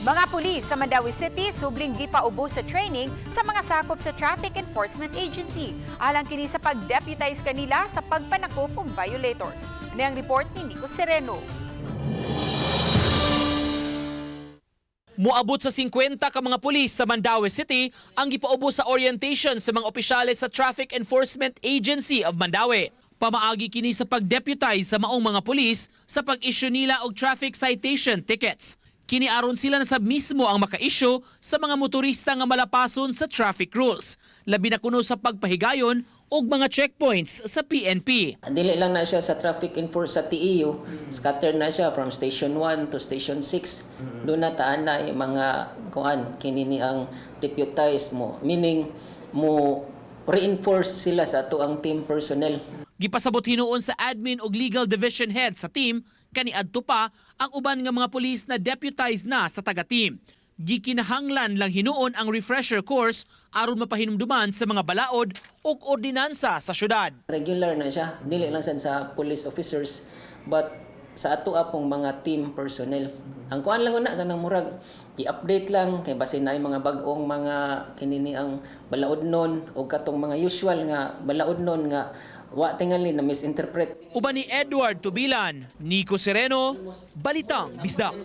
Mga pulis sa Mandawi City subling gipaubos sa training sa mga sakop sa Traffic Enforcement Agency. Alang kini sa pag-deputize kanila sa pagpanakop og violators. Ano ang report ni Nico Sereno. Muabot sa 50 ka mga pulis sa Mandawi City ang gipaubos sa orientation sa mga opisyales sa Traffic Enforcement Agency of Mandawi. Pamaagi kini sa pag-deputize sa maong mga pulis sa pag-issue nila og traffic citation tickets. Kiniaron sila na sab mismo ang maka-issue sa mga motorista nga malapason sa traffic rules. Labi na kuno sa pagpahigayon og mga checkpoints sa PNP. Dili lang na siya sa traffic enforcement sa TEU, scatter na siya from station 1 to station 6. Doon na taan na yung mga kini ni ang deputize mo, meaning mo reinforce sila sa ato ang team personnel. Gipasabot hinuon sa admin ug legal division head sa team kaniadto pa ang uban nga mga pulis na deputized na sa taga-team. Gikinahanglan lang hinuon ang refresher course aron mapahinumduman sa mga balaod ug ordinansa sa syudad. Regular na siya, dili lang sad sa police officers but sa ato apong mga team personnel. Ang kuan lang una kanang murag i-update lang kay basin na mga bag-ong mga kinini ang balaod nun o katong mga usual nga balaod nun nga wa tingali na misinterpret. Uban ni Edward Tubilan, Nico Sereno, Balitang Bisdak.